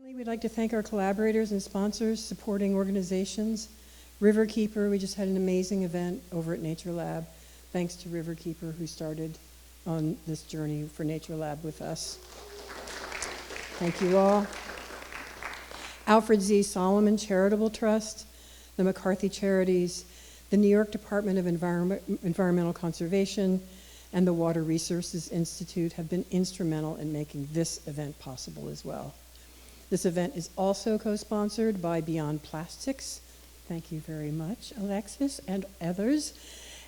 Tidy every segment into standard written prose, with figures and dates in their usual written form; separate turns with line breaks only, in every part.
We'd like to thank our collaborators and sponsors, supporting organizations. Riverkeeper, we just had an amazing event over at Nature Lab. Thanks to Riverkeeper, who started on this journey for Nature Lab with us. Thank you all. Alfred Z. Solomon Charitable Trust, the McCarthy Charities, the New York Department of Environmental Conservation, and the Water Resources Institute have been instrumental in making this event possible as well. This event is also co-sponsored by Beyond Plastics. Thank you very much, Alexis and others.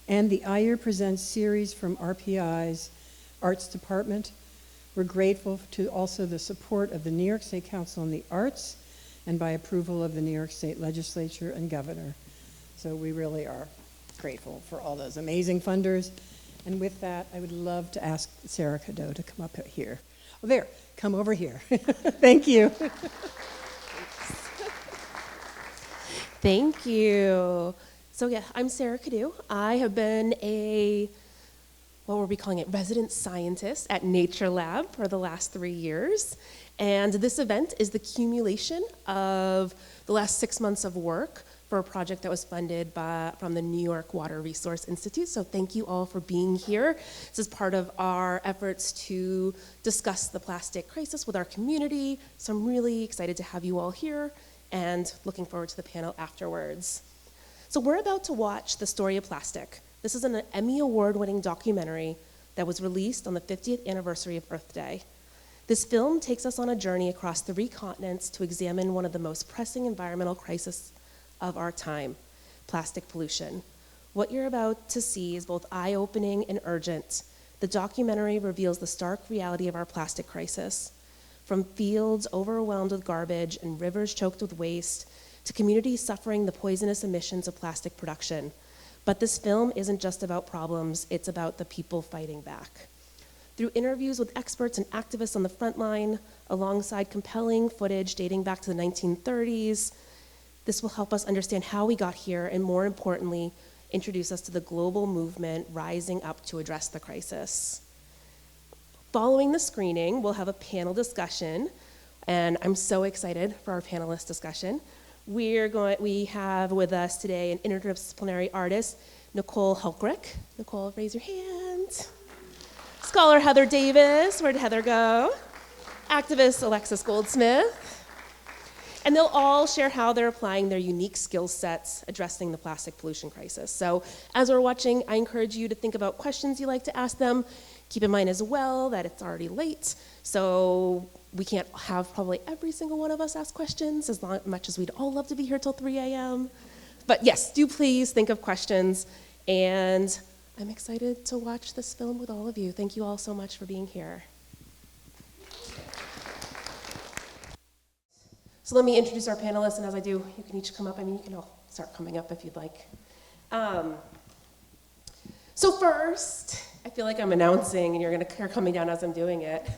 And the IER Presents series from RPI's Arts Department. We're grateful to also the support of the New York State Council on the Arts and by approval of the New York State Legislature and Governor. So we really are grateful for all those amazing funders. And with that, I would love to ask Sarah Cadeau to come up here. Oh, there, come over here. Thank you.
Thank you. So yeah, I'm Sarah Cadeau. I have been what were we calling it, resident scientist at Nature Lab for the last 3 years. And this event is the accumulation of the last 6 months of work for a project that was funded from the New York Water Resource Institute. So thank you all for being here. This is part of our efforts to discuss the plastic crisis with our community. So I'm really excited to have you all here and looking forward to the panel afterwards. So we're about to watch The Story of Plastic. This is an Emmy Award-winning documentary that was released on the 50th anniversary of Earth Day. This film takes us on a journey across 3 continents to examine one of the most pressing environmental crises of our time, plastic pollution. What you're about to see is both eye-opening and urgent. The documentary reveals the stark reality of our plastic crisis. From fields overwhelmed with garbage and rivers choked with waste, to communities suffering the poisonous emissions of plastic production. But this film isn't just about problems, it's about the people fighting back. Through interviews with experts and activists on the front line, alongside compelling footage dating back to the 1930s, this will help us understand how we got here and, more importantly, introduce us to the global movement rising up to address the crisis. Following the screening, we'll have a panel discussion, and I'm so excited for our panelist discussion. We have with us today an interdisciplinary artist, Nicole Hulkrich. Nicole, raise your hand. Scholar Heather Davis, where'd Heather go? Activist Alexis Goldsmith. And they'll all share how they're applying their unique skill sets addressing the plastic pollution crisis. So as we're watching, I encourage you to think about questions you like to ask them. Keep in mind as well that it's already late, so we can't have probably every single one of us ask questions as much as we'd all love to be here till 3 a.m. But yes, do please think of questions, and I'm excited to watch this film with all of you. Thank you all so much for being here. So let me introduce our panelists, and as I do, you can each come up. You can all start coming up if you'd like. So first, I feel like I'm announcing, and you're coming down as I'm doing it.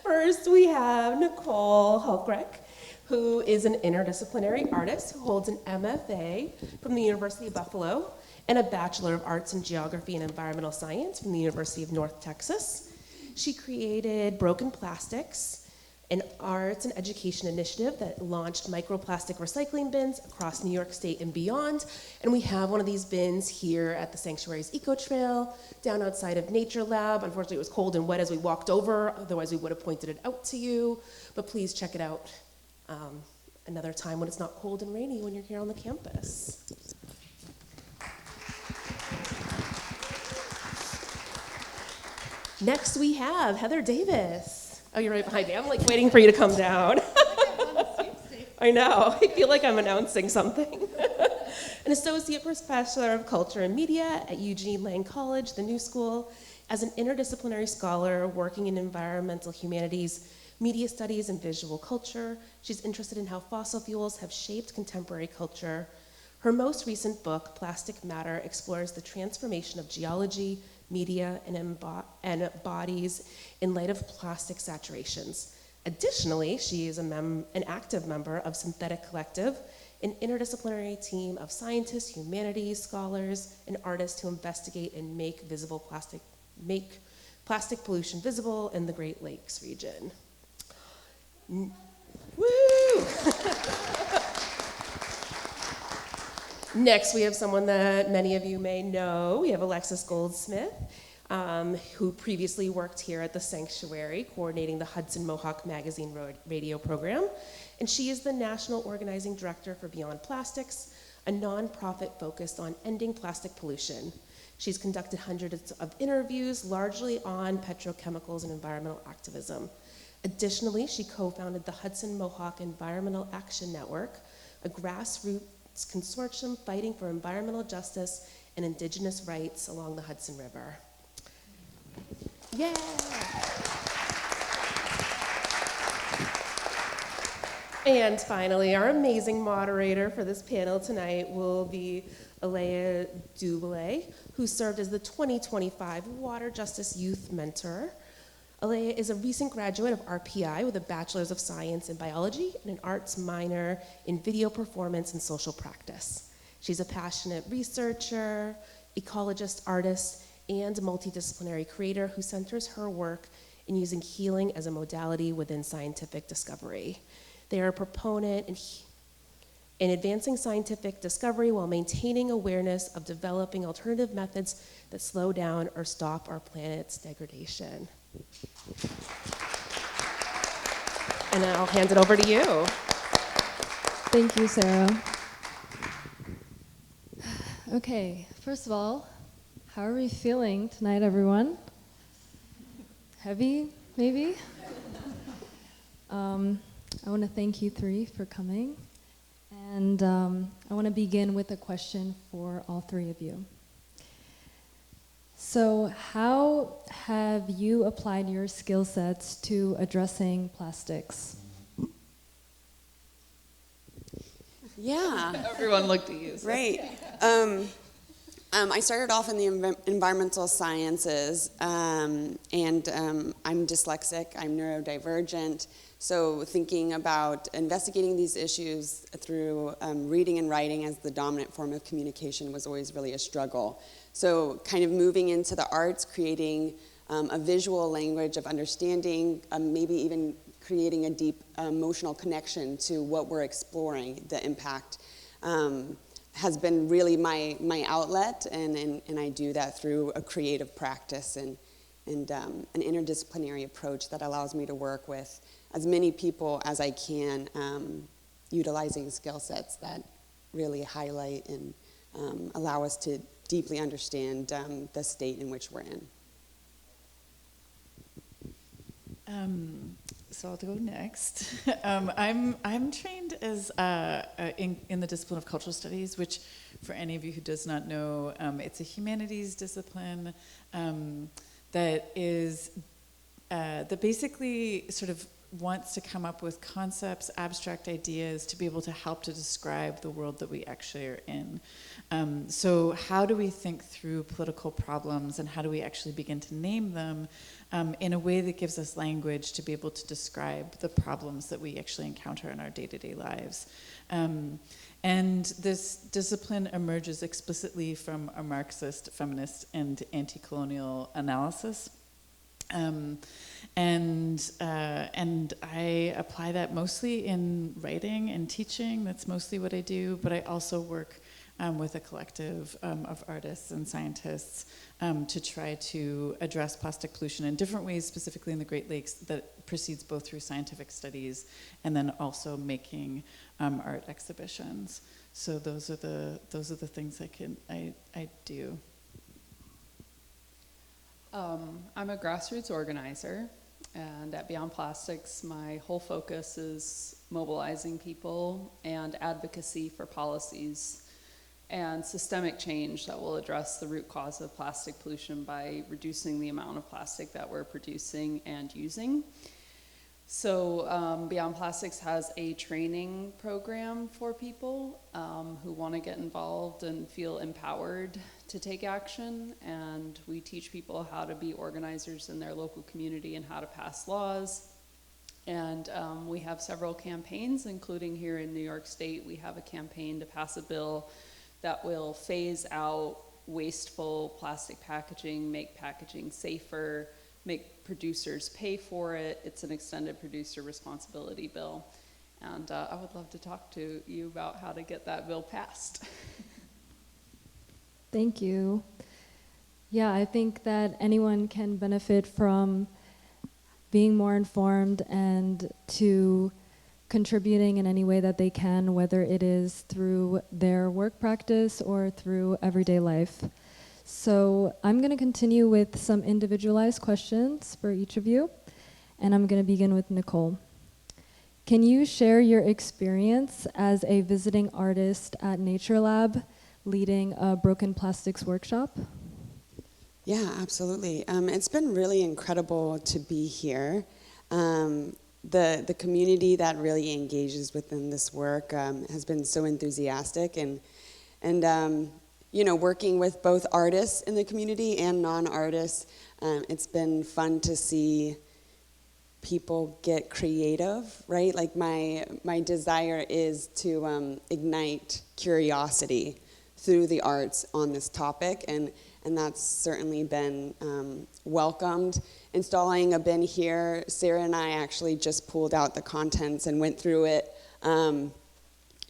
First, we have Nicole Hulkrich, who is an interdisciplinary artist who holds an MFA from the University of Buffalo and a Bachelor of Arts in Geography and Environmental Science from the University of North Texas. She created Broken Plastics, an arts and education initiative that launched microplastic recycling bins across New York State and beyond. And we have one of these bins here at the Sanctuary's Eco Trail, down outside of Nature Lab. Unfortunately, it was cold and wet as we walked over, otherwise we would have pointed it out to you. But please check it out another time when it's not cold and rainy when you're here on the campus. Next, we have Heather Davis. Oh, you're right behind me. I'm like waiting for you to come down. I know. I feel like I'm announcing something. An associate professor of culture and media at Eugene Lang College, the New School, as an interdisciplinary scholar working in environmental humanities, media studies, and visual culture. She's interested in how fossil fuels have shaped contemporary culture. Her most recent book, Plastic Matter, explores the transformation of geology, media, and bodies in light of plastic saturations. Additionally, she is an active member of Synthetic Collective, an interdisciplinary team of scientists, humanities, scholars, and artists who investigate and make plastic pollution visible in the Great Lakes region. Woo! Next, we have someone that many of you may know. We have Alexis Goldsmith, who previously worked here at the Sanctuary, coordinating the Hudson Mohawk Magazine radio program. And she is the National Organizing Director for Beyond Plastics, a nonprofit focused on ending plastic pollution. She's conducted hundreds of interviews, largely on petrochemicals and environmental activism. Additionally, she co-founded the Hudson Mohawk Environmental Action Network, a grassroots consortium fighting for environmental justice and indigenous rights along the Hudson River. Yeah! And finally, our amazing moderator for this panel tonight will be Alea Dubele, who served as the 2025 Water Justice Youth Mentor. Alea is a recent graduate of RPI with a Bachelor's of Science in Biology and an arts minor in video performance and social practice. She's a passionate researcher, ecologist, artist, and multidisciplinary creator who centers her work in using healing as a modality within scientific discovery. They are a proponent in advancing scientific discovery while maintaining awareness of developing alternative methods that slow down or stop our planet's degradation. And I'll hand it over to you.
Thank you, Sarah. Okay, first of all, how are we feeling tonight, everyone? Heavy, maybe? I want to thank you three for coming. And I want to begin with a question for all three of you. So how have you applied your skill sets to addressing plastics?
Yeah.
Everyone looked at you. So.
Right. I started off in the environmental sciences, and I'm dyslexic, I'm neurodivergent, so thinking about investigating these issues through reading and writing as the dominant form of communication was always really a struggle. So kind of moving into the arts, creating a visual language of understanding, maybe even creating a deep emotional connection to what we're exploring, the impact, has been really my outlet, and I do that through a creative practice and an interdisciplinary approach that allows me to work with as many people as I can, utilizing skill sets that really highlight and allow us to deeply understand the state in which we're in.
So I'll go next. I'm trained as in the discipline of cultural studies, which, for any of you who does not know, it's a humanities discipline that is that basically sort of wants to come up with concepts, abstract ideas to be able to help to describe the world that we actually are in. So how do we think through political problems, and how do we actually begin to name them in a way that gives us language to be able to describe the problems that we actually encounter in our day-to-day lives? And this discipline emerges explicitly from a Marxist, feminist, and anti-colonial analysis. And I apply that mostly in writing and teaching. That's mostly what I do, but I also work with a collective of artists and scientists to try to address plastic pollution in different ways, specifically in the Great Lakes, that proceeds both through scientific studies and then also making art exhibitions. So those are the things I do.
I'm a grassroots organizer, and at Beyond Plastics, my whole focus is mobilizing people and advocacy for policies and systemic change that will address the root cause of plastic pollution by reducing the amount of plastic that we're producing and using. So Beyond Plastics has a training program for people who want to get involved and feel empowered to take action, and we teach people how to be organizers in their local community and how to pass laws. And we have several campaigns, including here in New York State. We have a campaign to pass a bill that will phase out wasteful plastic packaging, make packaging safer, make producers pay for it. It's an extended producer responsibility bill. And I would love to talk to you about how to get that bill passed.
Thank you. Yeah, I think that anyone can benefit from being more informed and to contributing in any way that they can, whether it is through their work practice or through everyday life. So I'm going to continue with some individualized questions for each of you, and I'm going to begin with Nicole. Can you share your experience as a visiting artist at Nature Lab leading a Broken Plastics workshop?
Yeah, absolutely. It's been really incredible to be here. The community that really engages within this work has been so enthusiastic, and you know, working with both artists in the community and non-artists, it's been fun to see people get creative, right? Like my desire is to ignite curiosity through the arts on this topic, and that's certainly been welcomed. Installing a bin here, Sarah and I actually just pulled out the contents and went through it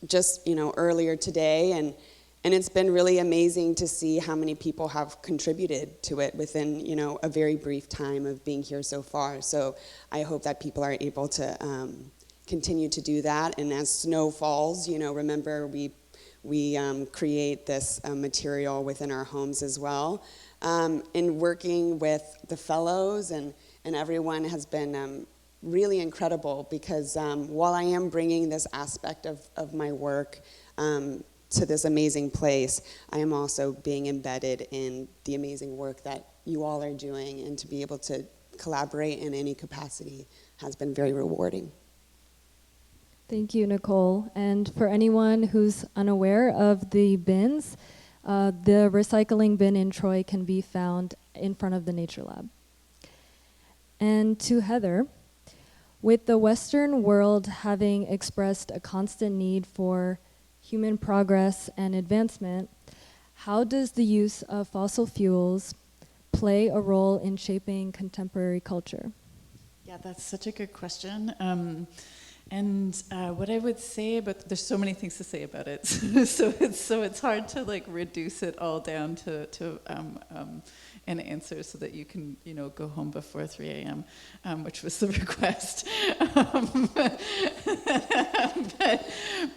just earlier today, and it's been really amazing to see how many people have contributed to it within a very brief time of being here so far. So I hope that people are able to continue to do that, and as snow falls, remember we create this material within our homes as well. In working with the fellows and everyone has been really incredible, because while I am bringing this aspect of my work to this amazing place, I am also being embedded in the amazing work that you all are doing, and to be able to collaborate in any capacity has been very rewarding.
Thank you, Nicole. And for anyone who's unaware of the bins, the recycling bin in Troy can be found in front of the Nature Lab. And to Heather, with the Western world having expressed a constant need for human progress and advancement, how does the use of fossil fuels play a role in shaping contemporary culture?
Yeah, that's such a good question. And what I would say, but there's so many things to say about it, so it's hard to like reduce it all down to an answer so that you can go home before 3 a.m., which was the request.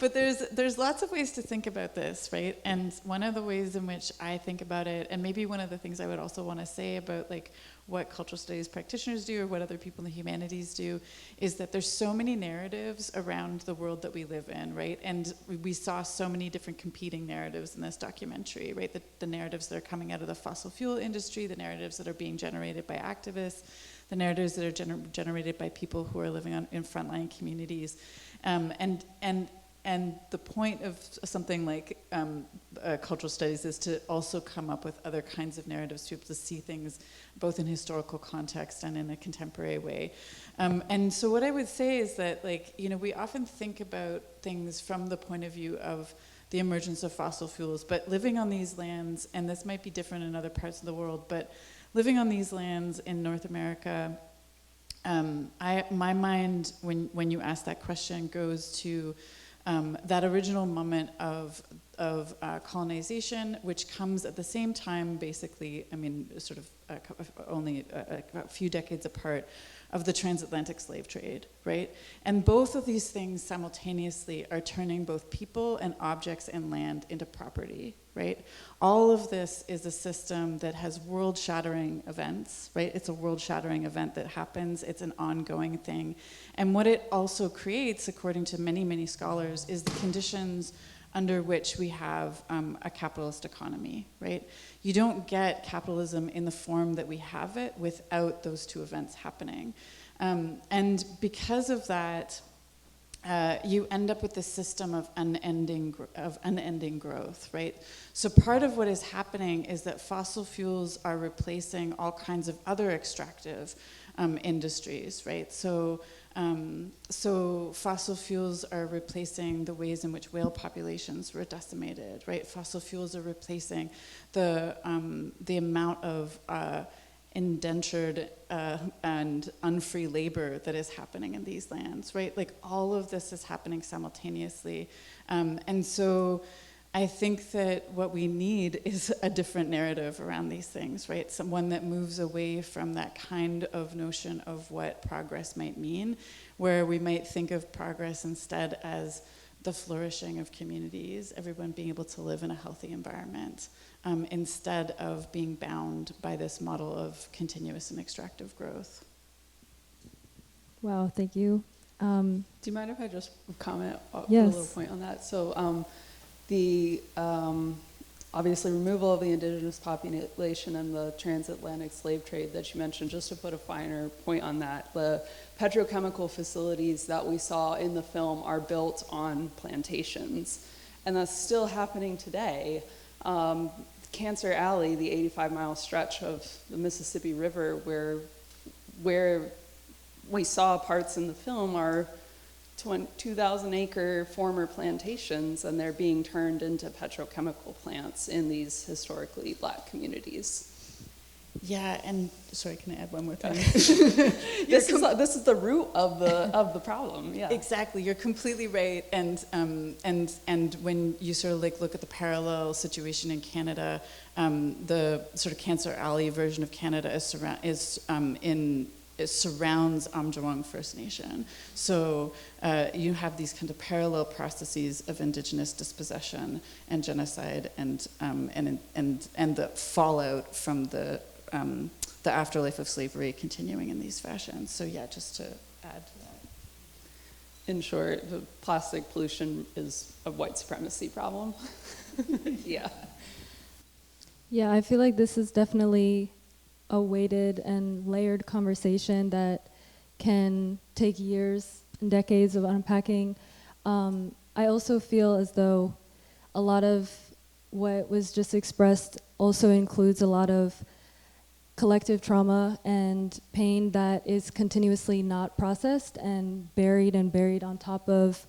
But there's lots of ways to think about this, right? And one of the ways in which I think about it, and maybe one of the things I would also want to say about like what cultural studies practitioners do or what other people in the humanities do, is that there's so many narratives around the world that we live in, right? And we saw so many different competing narratives in this documentary, right? The narratives that are coming out of the fossil fuel industry, the narratives that are being generated by activists, the narratives that are generated by people who are living in frontline communities. And the point of something like cultural studies is to also come up with other kinds of narratives to be able to see things both in historical context and in a contemporary way. And so what I would say is that, we often think about things from the point of view of the emergence of fossil fuels, but living on these lands, and this might be different in other parts of the world, but living on these lands in North America, my mind, when you ask that question, goes to that original moment of colonization, which comes at the same time, basically, sort of only a few decades apart, of the transatlantic slave trade, right? And both of these things simultaneously are turning both people and objects and land into property, right? All of this is a system that has world-shattering events, right? It's a world-shattering event that happens. It's an ongoing thing. And what it also creates, according to many, many scholars, is the conditions under which we have a capitalist economy, right? You don't get capitalism in the form that we have it without those two events happening. And because of that, you end up with this system of unending growth, right? So part of what is happening is that fossil fuels are replacing all kinds of other extractive industries, right? So fossil fuels are replacing the ways in which whale populations were decimated, right? Fossil fuels are replacing the amount of indentured and unfree labor that is happening in these lands, right? Like all of this is happening simultaneously. And so I think that what we need is a different narrative around these things, right? Someone that moves away from that kind of notion of what progress might mean, where we might think of progress instead as the flourishing of communities, everyone being able to live in a healthy environment, instead of being bound by this model of continuous and extractive growth.
Wow, thank you.
Do you mind if I just comment, put a
Yes.
little point on that? So the obviously removal of the indigenous population and the transatlantic slave trade that you mentioned, just to put a finer point on that, the petrochemical facilities that we saw in the film are built on plantations, and that's still happening today. Cancer Alley, the 85-mile stretch of the Mississippi River where we saw parts in the film are 2,000-acre former plantations, and they're being turned into petrochemical plants in these historically Black communities.
Yeah, and sorry, can I add one more thing?
This is the root of the problem. Yeah,
Exactly, you're completely right. And when you sort of like look at the parallel situation in Canada, the sort of Cancer Alley version of Canada it surrounds Amjawang First Nation. So you have these kind of parallel processes of indigenous dispossession and genocide and the fallout from the afterlife of slavery continuing in these fashions. So yeah, just to add to that.
in short, the plastic pollution is a white supremacy problem. Yeah.
Yeah, I feel like this is definitely a weighted and layered conversation that can take years and decades of unpacking. I also feel as though a lot of what was just expressed also includes a lot of collective trauma and pain that is continuously not processed and buried on top of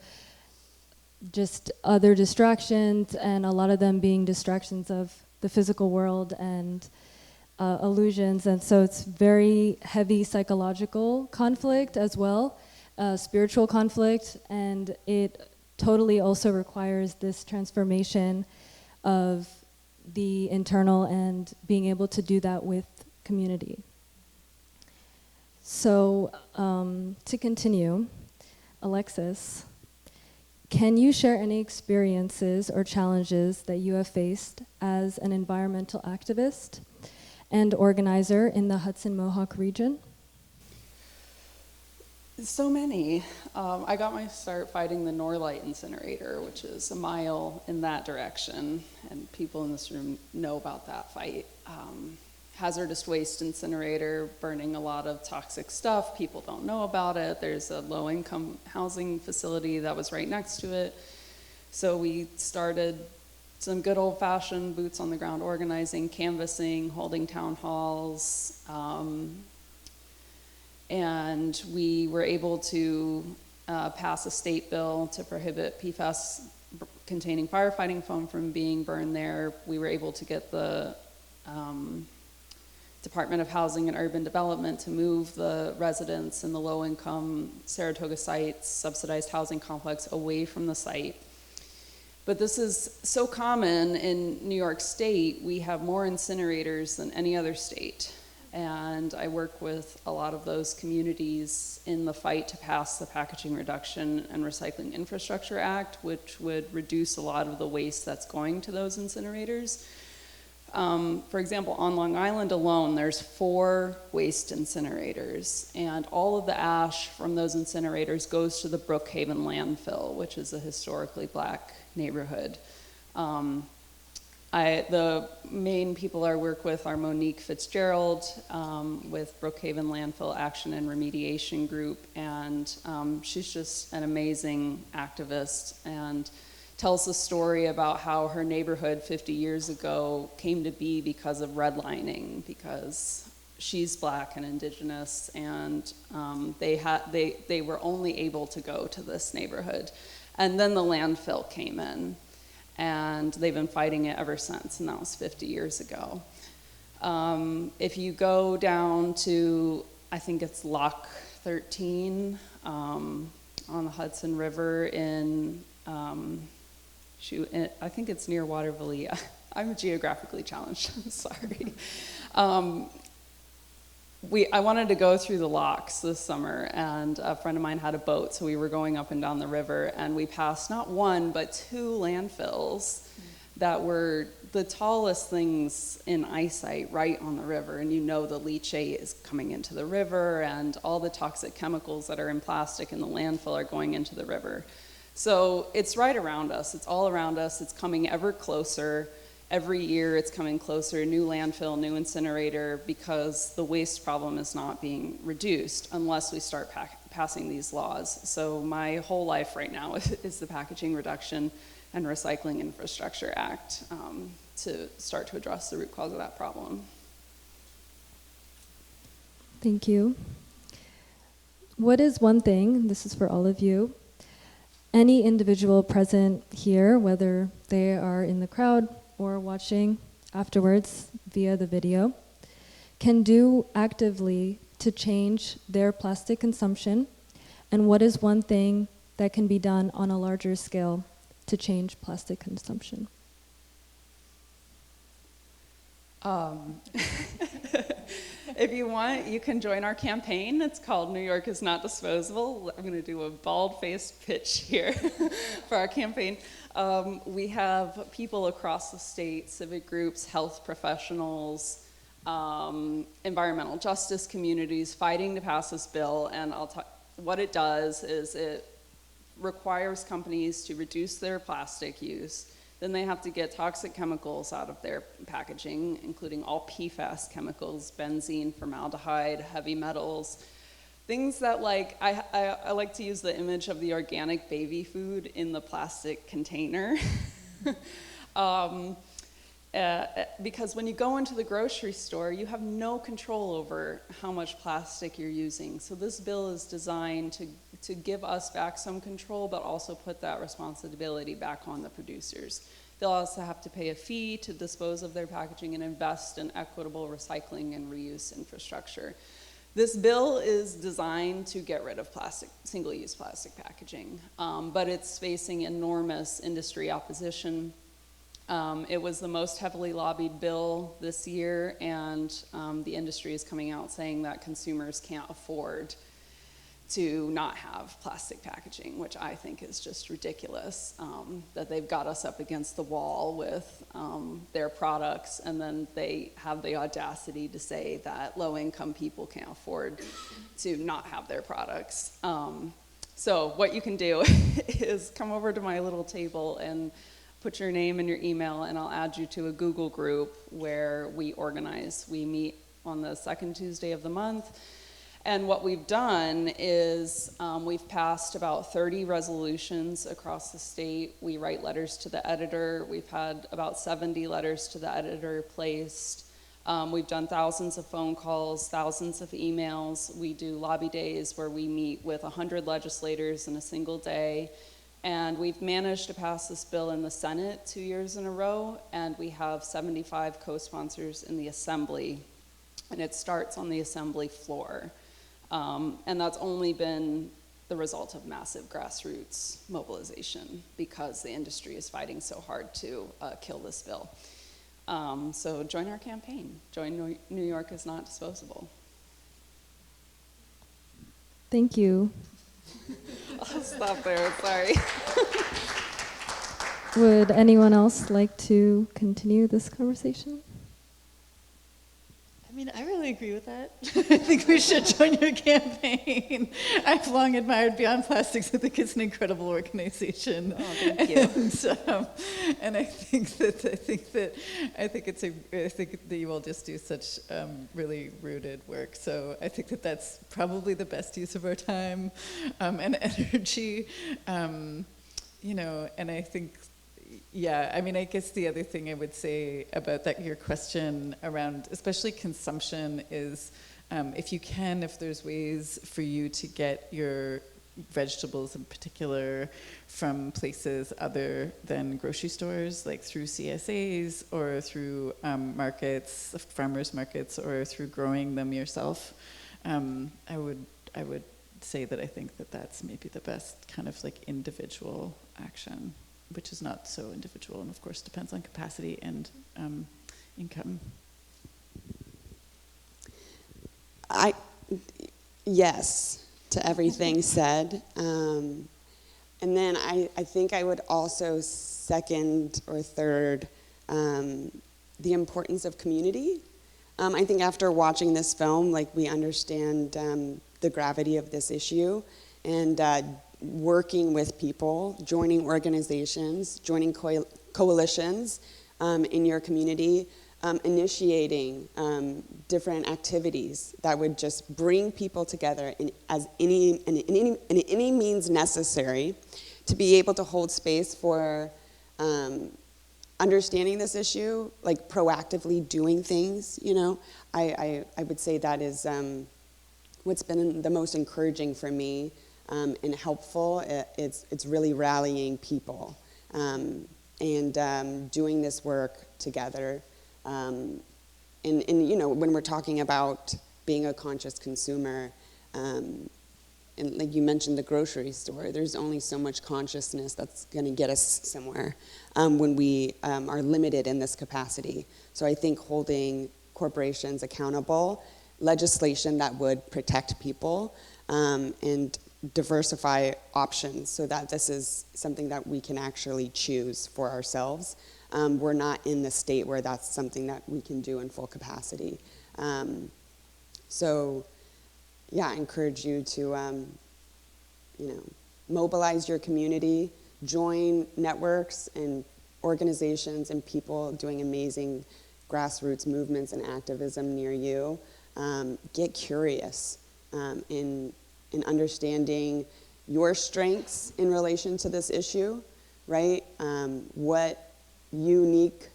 just other distractions, and a lot of them being distractions of the physical world and illusions. And so it's very heavy psychological conflict as well, spiritual conflict, and it totally also requires this transformation of the internal and being able to do that with community. So to continue, Alexis, can you share any experiences or challenges that you have faced as an environmental activist and organizer in the Hudson Mohawk region?
So many. I got my start fighting the Norlite incinerator, which is a mile in that direction, and people in this room know about that fight. Hazardous waste incinerator, burning a lot of toxic stuff. People don't know about it. There's a low-income housing facility that was right next to it. So we started some good old-fashioned boots-on-the-ground organizing, canvassing, holding town halls, and we were able to pass a state bill to prohibit PFAS containing firefighting foam from being burned there. We were able to get the Department of Housing and Urban Development to move the residents in the low-income Saratoga Sites subsidized housing complex away from the site. But this is so common in New York State. We have more incinerators than any other state. And I work with a lot of those communities in the fight to pass the Packaging Reduction and Recycling Infrastructure Act, which would reduce a lot of the waste that's going to those incinerators. For example, on Long Island alone, there's 4 waste incinerators, and all of the ash from those incinerators goes to the Brookhaven landfill, which is a historically Black neighborhood. The main people I work with are Monique Fitzgerald with Brookhaven Landfill Action and Remediation Group, and she's just an amazing activist and tells the story about how her neighborhood 50 years ago came to be because of redlining, because she's Black and Indigenous, and they were only able to go to this neighborhood. And then the landfill came in, and they've been fighting it ever since, and that was 50 years ago. If you go down to, I think it's Loch 13 on the Hudson River in, I think it's near Waterville. I'm geographically challenged, I'm sorry. I wanted to go through the locks this summer, and a friend of mine had a boat, so we were going up and down the river, and we passed not one, but 2 landfills that were the tallest things in eyesight right on the river, and you know the leachate is coming into the river, and all the toxic chemicals that are in plastic in the landfill are going into the river. So it's right around us, it's all around us, it's coming ever closer. Every year it's coming closer, new landfill, new incinerator, because the waste problem is not being reduced unless we start passing these laws. So my whole life right now is the Packaging Reduction and Recycling Infrastructure Act to start to address the root cause of that problem.
Thank you. What is one thing, this is for all of you, any individual present here, whether they are in the crowd or watching afterwards via the video, can do actively to change their plastic consumption? And what is one thing that can be done on a larger scale to change plastic consumption?
If you want, you can join our campaign. It's called New York is Not Disposable. I'm going to do a bald-faced pitch here for our campaign. We have people across the state, civic groups, health professionals, environmental justice communities fighting to pass this bill. And what it does is it requires companies to reduce their plastic use. Then they have to get toxic chemicals out of their packaging, including all PFAS chemicals, benzene, formaldehyde, heavy metals, things that, like, I like to use the image of the organic baby food in the plastic container. Because when you go into the grocery store, you have no control over how much plastic you're using. So this bill is designed to give us back some control, but also put that responsibility back on the producers. They'll also have to pay a fee to dispose of their packaging and invest in equitable recycling and reuse infrastructure. This bill is designed to get rid of single-use plastic packaging, but it's facing enormous industry opposition. It was the most heavily lobbied bill this year, and the industry is coming out saying that consumers can't afford to not have plastic packaging, which I think is just ridiculous, that they've got us up against the wall with their products, and then they have the audacity to say that low-income people can't afford to not have their products. So what you can do is come over to my little table and put your name and your email, and I'll add you to a Google group where we organize. We meet on the second Tuesday of the month. And what we've done is we've passed about 30 resolutions across the state. We write letters to the editor. We've had about 70 letters to the editor placed. We've done thousands of phone calls, thousands of emails. We do lobby days where we meet with 100 legislators in a single day. And we've managed to pass this bill in the Senate 2 years in a row, and we have 75 co-sponsors in the Assembly. And it starts on the Assembly floor. And that's only been the result of massive grassroots mobilization because the industry is fighting so hard to kill this bill. So join our campaign. Join New York is Not Disposable.
Thank you.
I'll stop there, sorry.
Would anyone else like to continue this conversation?
I mean, I really agree with that. I think we should join your campaign. I've long admired Beyond Plastics. I think it's an incredible organization.
Oh, thank you.
And I think that you all just do such really rooted work. So I think that that's probably the best use of our time and energy. You know, and I think. Yeah, I mean, I guess the other thing I would say about that, your question around, especially consumption, is if there's ways for you to get your vegetables in particular from places other than grocery stores, like through CSAs or through markets, farmers markets, or through growing them yourself. I would say that I think that that's maybe the best kind of like individual action, which is not so individual, and of course depends on capacity and income.
Yes to everything said. And then I think I would also second or third the importance of community. I think after watching this film, like, we understand the gravity of this issue, and working with people, joining organizations, joining coalitions in your community, initiating different activities that would just bring people together in any means necessary to be able to hold space for understanding this issue, like proactively doing things, you know. I would say that is what's been the most encouraging for me and helpful. It's really rallying people and doing this work together. And you know, when we're talking about being a conscious consumer, and like you mentioned the grocery store, there's only so much consciousness that's going to get us somewhere when we are limited in this capacity. So I think holding corporations accountable, legislation that would protect people, and diversify options so that this is something that we can actually choose for ourselves. We're not in the state where that's something that we can do in full capacity. So, yeah, I encourage you to, you know, mobilize your community, join networks and organizations and people doing amazing grassroots movements and activism near you. Get curious in understanding your strengths in relation to this issue, right? What unique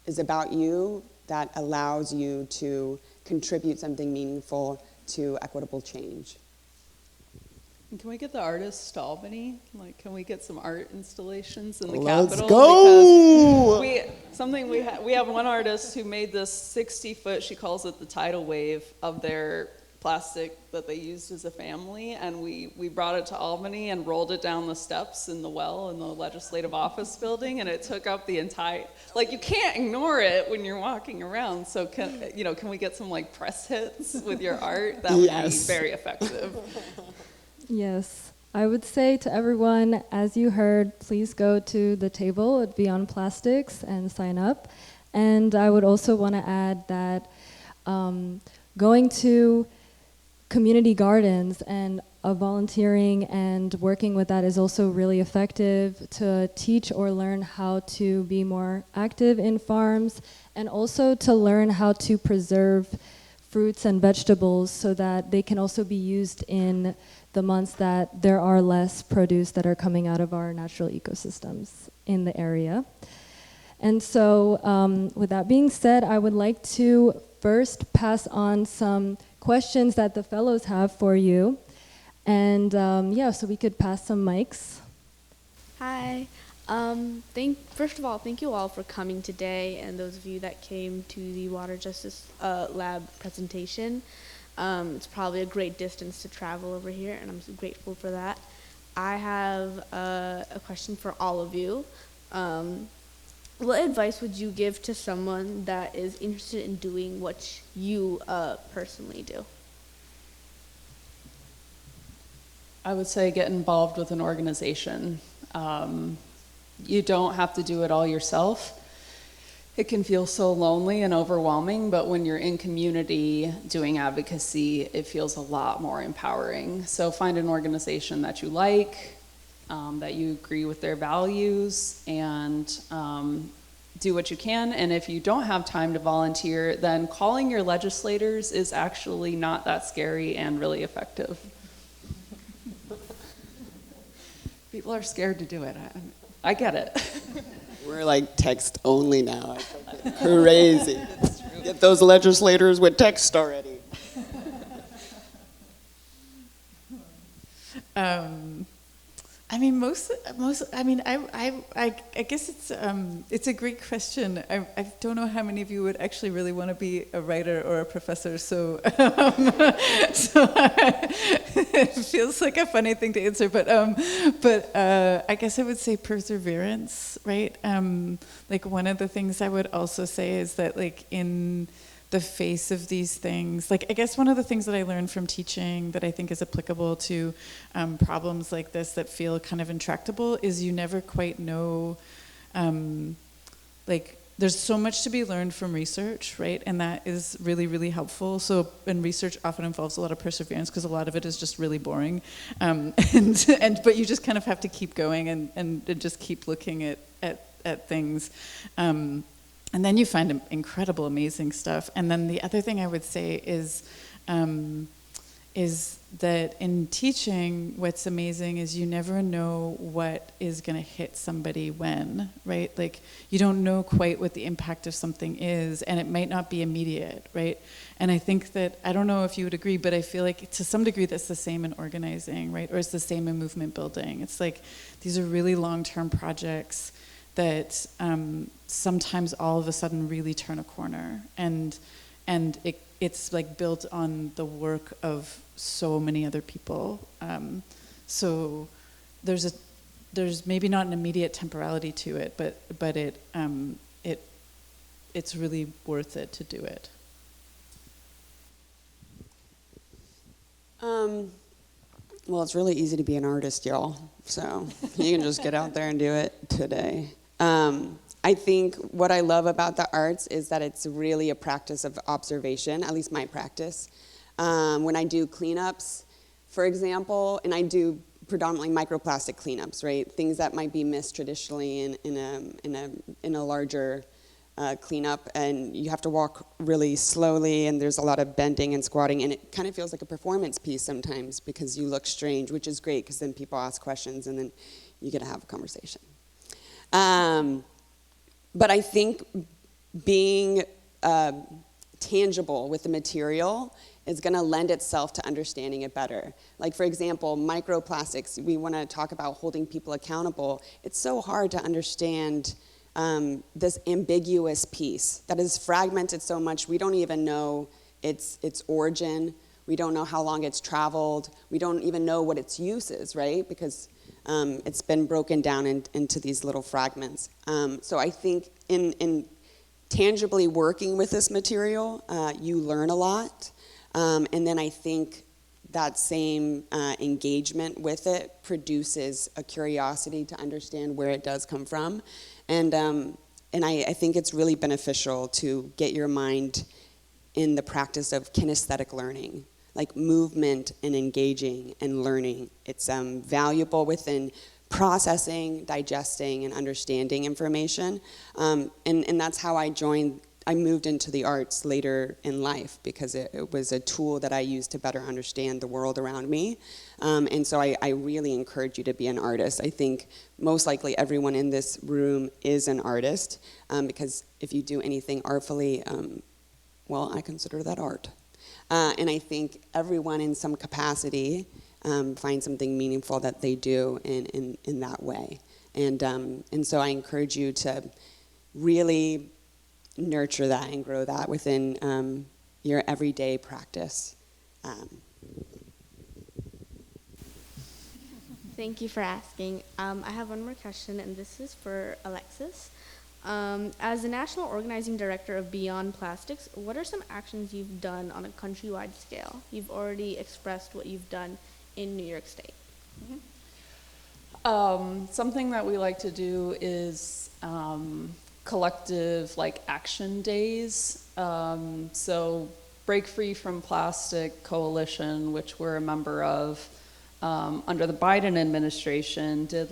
is about you that allows you to contribute something meaningful to equitable change.
And can we get the artists to Albany? Like, can we get some art installations in the
Let's
Capitol?
go!
Because we have one artist who made this 60-foot, she calls it the tidal wave, of their plastic that they used as a family, and we brought it to Albany and rolled it down the steps in the well in the legislative office building, and it took up the entire, like, you can't ignore it when you're walking around. So can we get some like press hits with your art? That would be very effective.
Yes. I would say to everyone, as you heard, please go to the table at Beyond Plastics and sign up. And I would also want to add that going to community gardens and volunteering and working with that is also really effective to teach or learn how to be more active in farms, and also to learn how to preserve fruits and vegetables so that they can also be used in the months that there are less produce that are coming out of our natural ecosystems in the area. And so with that being said, I would like to first pass on some questions that the fellows have for you. And yeah, so we could pass some mics.
Hi. First of all, thank you all for coming today, and those of you that came to the Water Justice Lab presentation. It's probably a great distance to travel over here, and I'm so grateful for that. I have a question for all of you. What advice would you give to someone that is interested in doing what you personally do?
I would say get involved with an organization. You don't have to do it all yourself. It can feel so lonely and overwhelming, but when you're in community doing advocacy, it feels a lot more empowering. So find an organization that you like, that you agree with their values, and do what you can. And if you don't have time to volunteer, then calling your legislators is actually not that scary and really effective. People are scared to do it. I get it.
We're like text only now. Crazy. Get those legislators with text already.
I mean, I guess it's a great question. I don't know how many of you would actually really want to be a writer or a professor, so it feels like a funny thing to answer, but I guess I would say perseverance, right? Like one of the things I would also say is that like in the face of these things, like I guess one of the things that I learned from teaching that I think is applicable to problems like this that feel kind of intractable is you never quite know, like there's so much to be learned from research, right? And that is really, really helpful. So, and research often involves a lot of perseverance because a lot of it is just really boring. But you just kind of have to keep going and just keep looking at things. And then you find incredible, amazing stuff. And then the other thing I would say is that in teaching, what's amazing is you never know what is going to hit somebody when, right? Like you don't know quite what the impact of something is, and it might not be immediate, right? And I think that, I don't know if you would agree, but I feel like to some degree that's the same in organizing, right? Or it's the same in movement building. It's like these are really long-term projects that sometimes all of a sudden really turn a corner, and it's like built on the work of so many other people. So there's maybe not an immediate temporality to it, but it's really worth it to do it.
Well, it's really easy to be an artist, y'all. So you can just get out there and do it today. I think what I love about the arts is that it's really a practice of observation, at least my practice. When I do cleanups, for example, and I do predominantly microplastic cleanups, right? Things that might be missed traditionally in a larger cleanup, and you have to walk really slowly, and there's a lot of bending and squatting, and it kind of feels like a performance piece sometimes because you look strange, which is great because then people ask questions and then you get to have a conversation. But I think being tangible with the material is going to lend itself to understanding it better. Like, for example, microplastics, we want to talk about holding people accountable. It's so hard to understand this ambiguous piece that is fragmented so much. We don't even know its origin. We don't know how long it's traveled. We don't even know what its use is, right? Because it's been broken down into these little fragments. So I think in tangibly working with this material, you learn a lot. And then I think that same engagement with it produces a curiosity to understand where it does come from. And I think it's really beneficial to get your mind in the practice of kinesthetic learning, like movement and engaging and learning. It's valuable within processing, digesting, and understanding information. And that's how I moved into the arts later in life, because it was a tool that I used to better understand the world around me. And so I really encourage you to be an artist. I think most likely everyone in this room is an artist, because if you do anything artfully, well, I consider that art. And I think everyone in some capacity finds something meaningful that they do in that way. And so I encourage you to really nurture that and grow that within your everyday practice.
Thank you for asking. I have one more question, and this is for Alexis. As the National Organizing Director of Beyond Plastics, what are some actions you've done on a countrywide scale? You've already expressed what you've done in New York State.
Mm-hmm. Something that we like to do is collective action days. So Break Free from Plastic Coalition, which we're a member of, under the Biden administration, did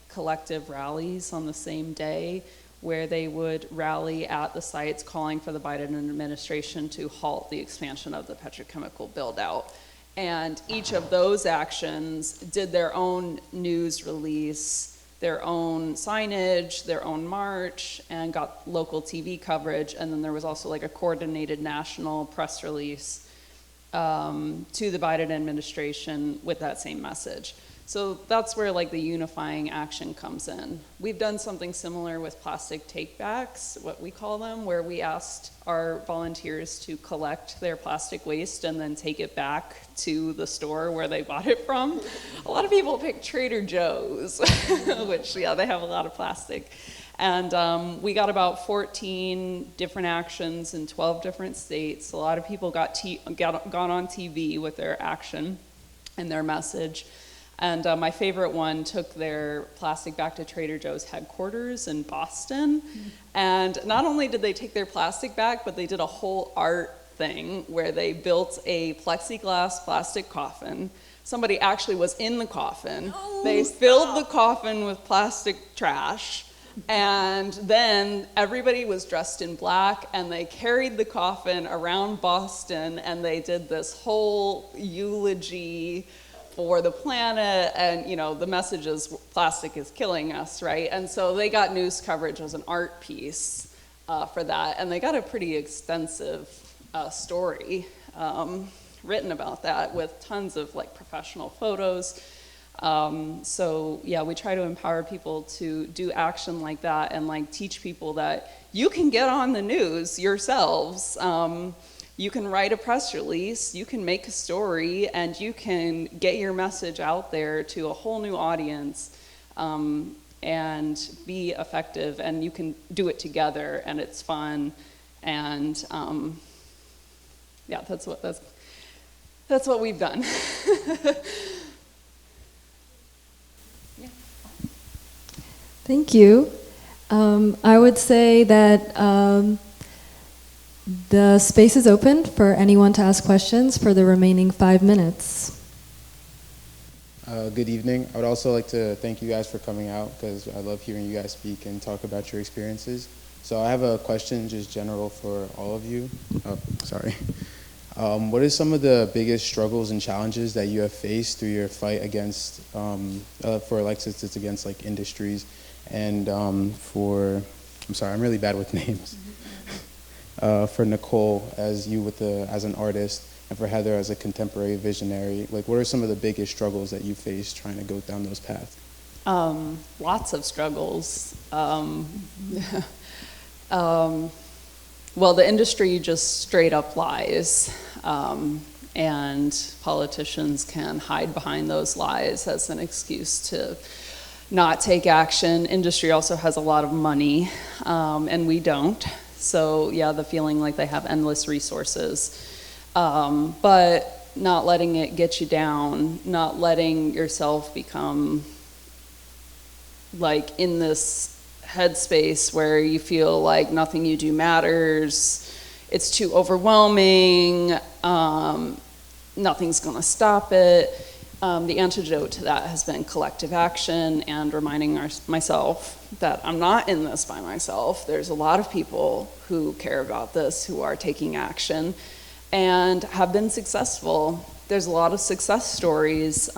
collective rallies on the same day, where they would rally at the sites calling for the Biden administration to halt the expansion of the petrochemical build-out. And each of those actions did their own news release, their own signage, their own march, and got local TV coverage. And then there was also a coordinated national press release to the Biden administration with that same message. So that's where like the unifying action comes in. We've done something similar with plastic takebacks, what we call them, where we asked our volunteers to collect their plastic waste and then take it back to the store where they bought it from. A lot of people pick Trader Joe's, which, yeah, they have a lot of plastic. And we got about 14 different actions in 12 different states. A lot of people got on TV with their action and their message. And my favorite one took their plastic back to Trader Joe's headquarters in Boston. And not only did they take their plastic back, but they did a whole art thing where they built a plexiglass plastic coffin. Somebody actually was in the coffin. They filled the coffin with plastic trash. And then everybody was dressed in black, and they carried the coffin around Boston, and they did this whole eulogy for the planet, and you know, the message is plastic is killing us, right? And so they got news coverage as an art piece for that, and they got a pretty extensive story written about that with tons of like professional photos. So yeah, we try to empower people to do action like that and like teach people that you can get on the news yourselves. You can write a press release, you can make a story, and you can get your message out there to a whole new audience and be effective, and you can do it together, and it's fun. And yeah, that's what we've done.
Thank you. I would say that the space is open for anyone to ask questions for the remaining 5 minutes.
Good evening. I would also like to thank you guys for coming out because I love hearing you guys speak and talk about your experiences. So I have a question just general for all of you. Oh, sorry. What are some of the biggest struggles and challenges that you have faced through your fight against, for Alexis, against like industries and I'm sorry, I'm really bad with names. For Nicole as an artist, and for Heather as a contemporary visionary, like what are some of the biggest struggles that you face trying to go down those paths?
Lots of struggles. Well, the industry just straight up lies, and politicians can hide behind those lies as an excuse to not take action. Industry also has a lot of money, and we don't. So yeah, the feeling like they have endless resources, but not letting it get you down, not letting yourself become like in this headspace where you feel like nothing you do matters, it's too overwhelming, nothing's gonna stop it. The antidote to that has been collective action and reminding myself that I'm not in this by myself. There's a lot of people who care about this, who are taking action and have been successful. There's a lot of success stories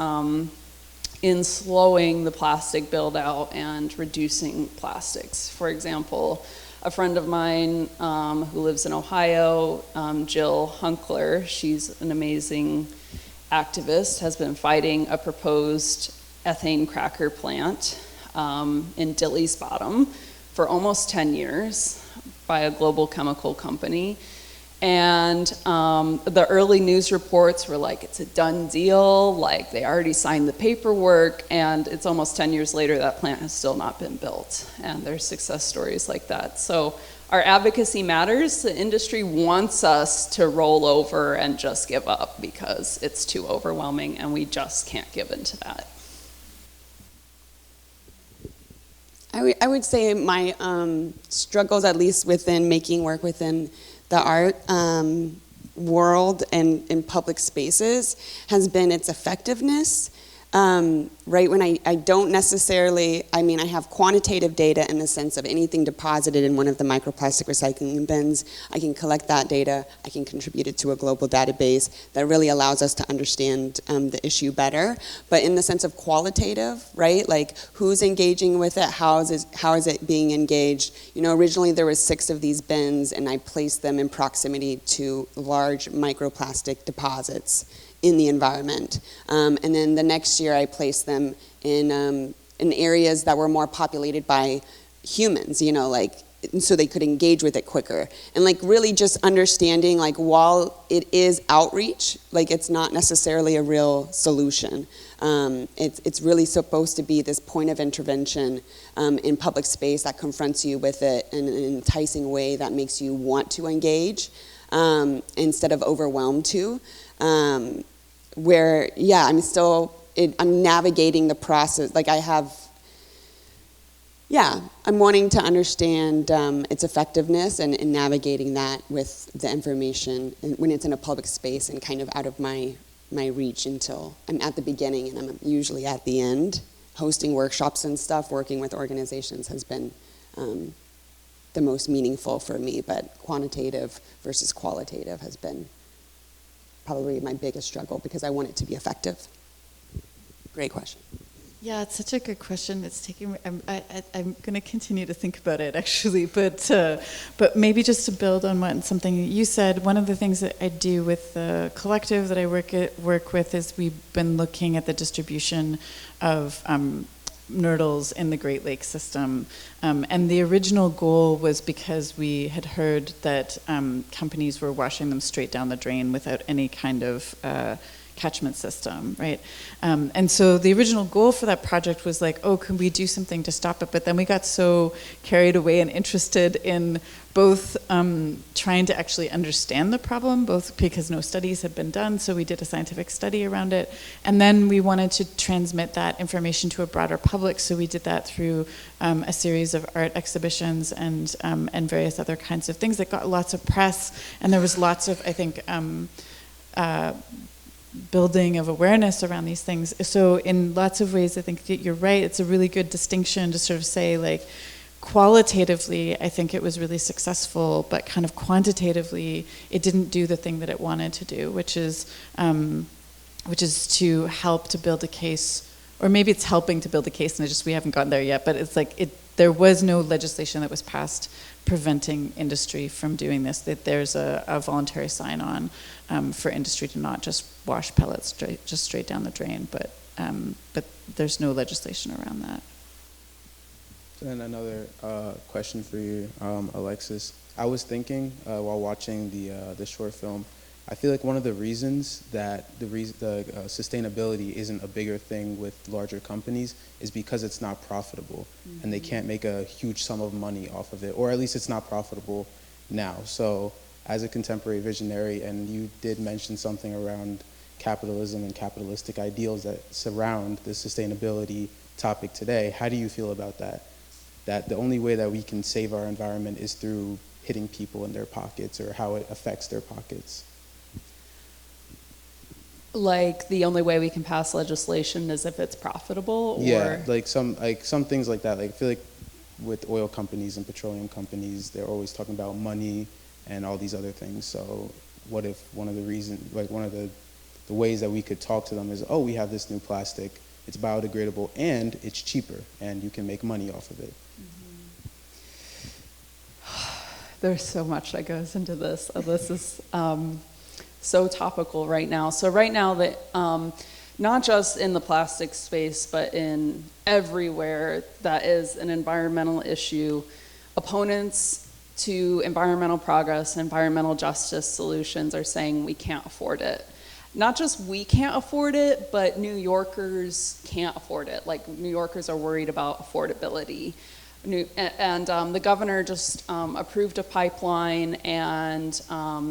in slowing the plastic build out and reducing plastics. For example, a friend of mine who lives in Ohio, Jill Hunkler, she's an amazing activist, has been fighting a proposed ethane cracker plant in Dilly's Bottom for almost 10 years by a global chemical company. And the early news reports were like, it's a done deal, like they already signed the paperwork, and it's almost 10 years later that plant has still not been built. And there's success stories like that. So our advocacy matters. The industry wants us to roll over and just give up because it's too overwhelming and we just can't give into that.
I would say my struggles, at least within making work within the art world and in public spaces, has been its effectiveness. Right when I don't necessarily, I mean, I have quantitative data in the sense of anything deposited in one of the microplastic recycling bins, I can collect that data, I can contribute it to a global database that really allows us to understand the issue better. But in the sense of qualitative, right, like who's engaging with it, how is it being engaged? You know, originally there was 6 of these bins and I placed them in proximity to large microplastic deposits in the environment. And then the next year I placed them in areas that were more populated by humans, you know, like, so they could engage with it quicker. And like really just understanding, like, while it is outreach, like it's not necessarily a real solution. It's really supposed to be this point of intervention in public space that confronts you with it in an enticing way that makes you want to engage instead of overwhelmed to. Where, yeah, I'm navigating the process. Like I'm wanting to understand its effectiveness and navigating that with the information when it's in a public space and kind of out of my reach until I'm at the beginning, and I'm usually at the end. Hosting workshops and stuff, working with organizations has been the most meaningful for me, but quantitative versus qualitative has been probably my biggest struggle because I want it to be effective. Great question.
Yeah, it's such a good question. It's taking me, I'm going to continue to think about it, actually. But maybe just to build on something you said, one of the things that I do with the collective that I work with is we've been looking at the distribution of nurdles in the Great Lakes system. And the original goal was because we had heard that companies were washing them straight down the drain without any kind of catchment system, right? And so the original goal for that project was like, oh, can we do something to stop it? But then we got so carried away and interested in both trying to actually understand the problem, both because no studies had been done, so we did a scientific study around it, and then we wanted to transmit that information to a broader public, so we did that through a series of art exhibitions and various other kinds of things that got lots of press, and there was lots of, I think, building of awareness around these things. So in lots of ways, I think that you're right. It's a really good distinction to sort of say, like, qualitatively, I think it was really successful, but kind of quantitatively, it didn't do the thing that it wanted to do, which is to help to build a case, or maybe it's helping to build a case, and we haven't gotten there yet. But it's like there was no legislation that was passed preventing industry from doing this. That there's a voluntary sign-on for industry to not just wash pellets straight down the drain, but there's no legislation around that.
And another question for you, Alexis. I was thinking while watching the short film, I feel like one of the reasons that the sustainability isn't a bigger thing with larger companies is because it's not profitable, and they can't make a huge sum of money off of it, or at least it's not profitable now. So as a contemporary visionary, and you did mention something around capitalism and capitalistic ideals that surround the sustainability topic today, how do you feel about that? That the only way that we can save our environment is through hitting people in their pockets, or how it affects their pockets?
Like the only way we can pass legislation is if it's profitable, or
yeah, like some things like that. Like I feel like with oil companies and petroleum companies, they're always talking about money and all these other things. So what if one of the ways that we could talk to them is, oh, we have this new plastic, it's biodegradable and it's cheaper and you can make money off of it.
There's so much that goes into this. This is so topical right now. So right now, not just in the plastic space, but in everywhere that is an environmental issue, opponents to environmental progress, environmental justice solutions are saying we can't afford it. Not just we can't afford it, but New Yorkers can't afford it. Like, New Yorkers are worried about affordability. The governor just approved a pipeline, and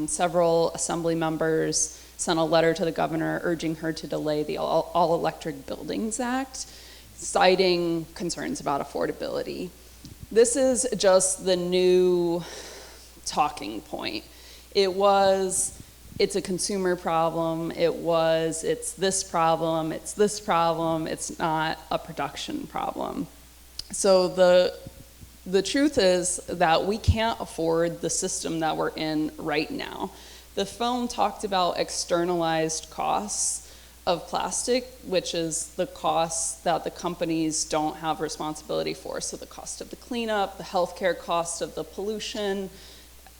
several assembly members sent a letter to the governor urging her to delay the All-Electric Buildings Act, citing concerns about affordability. This is just the new talking point. It's a consumer problem. It's this problem, it's not a production problem. So the truth is that we can't afford the system that we're in right now. The film talked about externalized costs of plastic, which is the costs that the companies don't have responsibility for. So the cost of the cleanup, the healthcare cost of the pollution,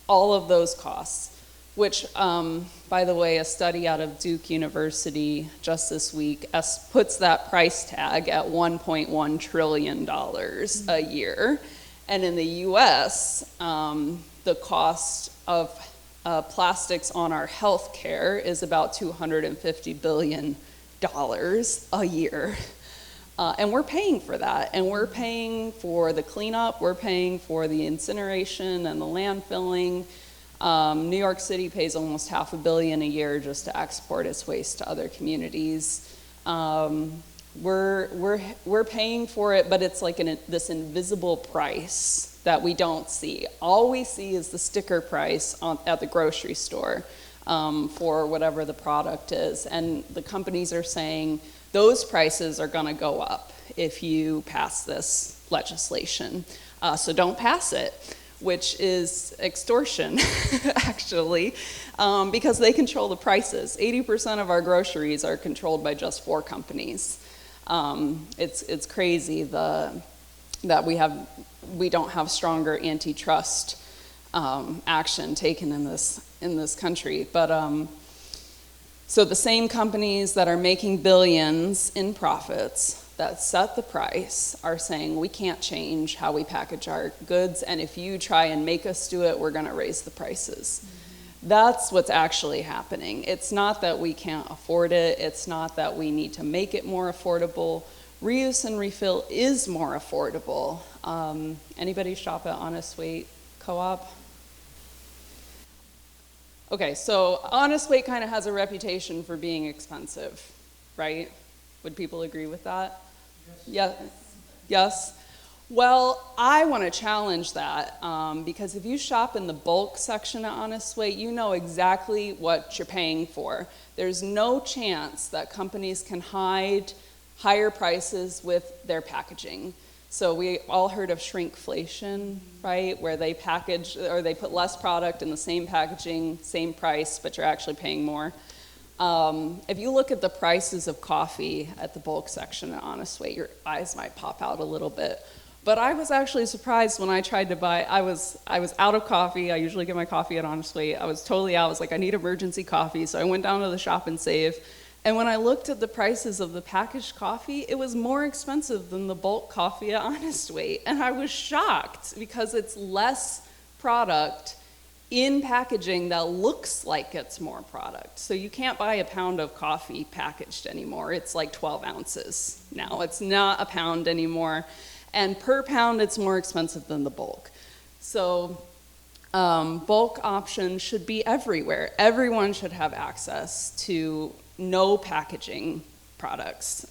all of those costs. which, by the way, a study out of Duke University just this week puts that price tag at $1.1 trillion a year. And in the US, the cost of plastics on our health care is about $250 billion a year. And we're paying for that. And we're paying for the cleanup, we're paying for the incineration and the landfilling. New York City pays almost $500 million a year just to export its waste to other communities. We're paying for it, but it's like this invisible price that we don't see. All we see is the sticker price at the grocery store for whatever the product is. And the companies are saying those prices are going to go up if you pass this legislation. So don't pass it, which is extortion, actually, because they control the prices. 80% of our groceries are controlled by just 4 companies. It's crazy that we don't have stronger antitrust action taken in this country. But so the same companies that are making billions in profits that set the price are saying we can't change how we package our goods, and if you try and make us do it, we're going to raise the prices. That's what's actually happening. It's not that we can't afford it. It's not that we need to make it more affordable. Reuse and refill is more affordable. Anybody shop at Honest Weight Co-op? Okay, so Honest Weight kind of has a reputation for being expensive, right? Would people agree with that? Yes. Yes? Well, I want to challenge that because if you shop in the bulk section at Honest Weight, you know exactly what you're paying for. There's no chance that companies can hide higher prices with their packaging. So we all heard of shrinkflation, right? Where they package or they put less product in the same packaging, same price, but you're actually paying more. If you look at the prices of coffee at the bulk section at Honest Weight, your eyes might pop out a little bit. But I was actually surprised when I tried to buy, I was out of coffee. I usually get my coffee at Honest Weight. I was totally out. I was like, I need emergency coffee. So I went down to the Shop and Save. And when I looked at the prices of the packaged coffee, it was more expensive than the bulk coffee at Honest Weight. And I was shocked because it's less product in packaging that looks like it's more product. So you can't buy a pound of coffee packaged anymore. It's like 12 ounces now. It's not a pound anymore. And per pound, it's more expensive than the bulk. So bulk options should be everywhere. Everyone should have access to no packaging products.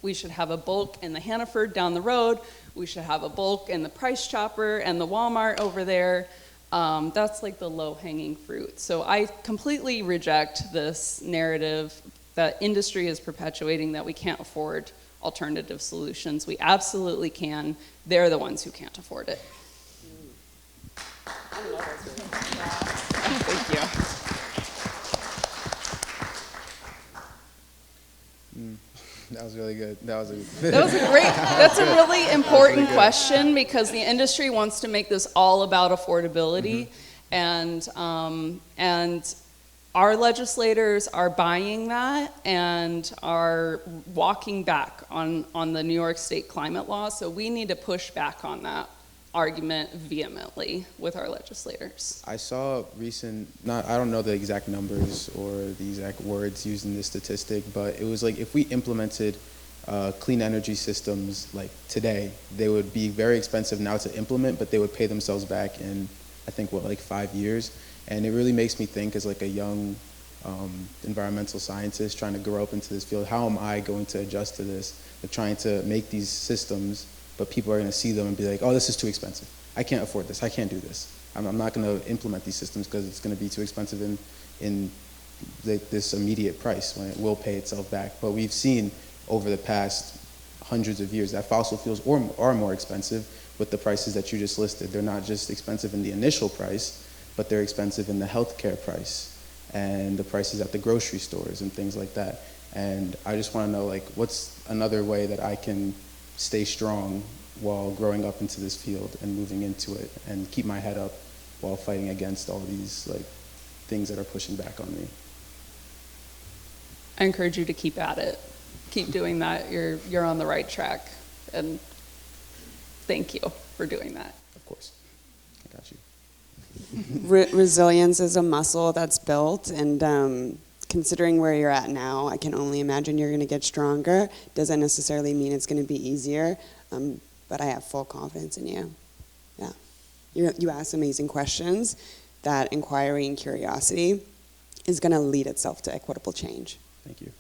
We should have a bulk in the Hannaford down the road. We should have a bulk in the Price Chopper and the Walmart over there. That's like the low-hanging fruit. So I completely reject this narrative that industry is perpetuating that we can't afford alternative solutions. We absolutely can. They're the ones who can't afford it. Thank you.
That was really good. That's
a really important question because the industry wants to make this all about affordability, and our legislators are buying that and are walking back on the New York State climate law. So we need to push back on that argument vehemently with our legislators.
I saw I don't know the exact numbers or the exact words used in this statistic, but it was like if we implemented clean energy systems like today, they would be very expensive now to implement, but they would pay themselves back in, I think, 5 years. And it really makes me think as like a young environmental scientist trying to grow up into this field, how am I going to adjust to this? Of trying to make these systems, but people are going to see them and be like, oh, this is too expensive. I can't afford this. I can't do this. I'm not going to implement these systems because it's going to be too expensive in this immediate price when it will pay itself back. But we've seen over the past hundreds of years that fossil fuels are more expensive with the prices that you just listed. They're not just expensive in the initial price, but they're expensive in the healthcare price and the prices at the grocery stores and things like that. And I just want to know, like, what's another way that I can stay strong while growing up into this field and moving into it and keep my head up while fighting against all these like things that are pushing back on me?
I encourage you to keep at it. Keep doing that. You're on the right track. And thank you for doing that.
Of course. I got you.
Resilience is a muscle that's built, and considering where you're at now, I can only imagine you're going to get stronger. Doesn't necessarily mean it's going to be easier, but I have full confidence in you. Yeah. You ask amazing questions. That inquiry and curiosity is going to lead itself to equitable change.
Thank you.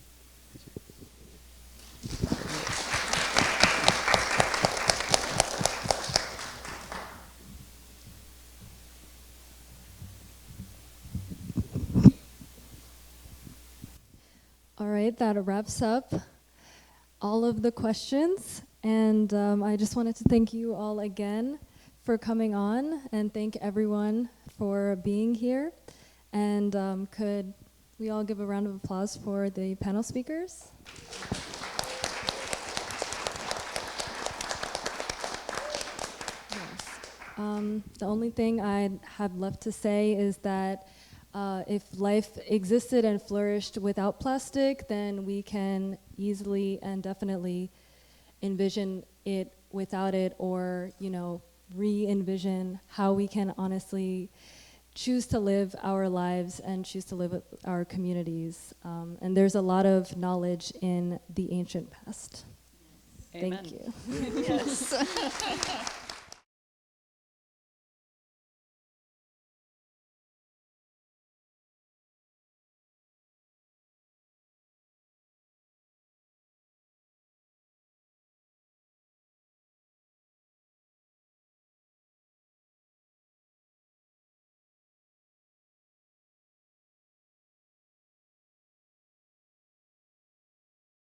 All right, that wraps up all of the questions. And I just wanted to thank you all again for coming on, and thank everyone for being here. And could we all give a round of applause for the panel speakers? Yes. The only thing I have left to say is that if life existed and flourished without plastic, then we can easily and definitely envision it without it, or, you know, re-envision how we can honestly choose to live our lives and choose to live with our communities. And there's a lot of knowledge in the ancient past.
Amen.
Thank you.
Yes.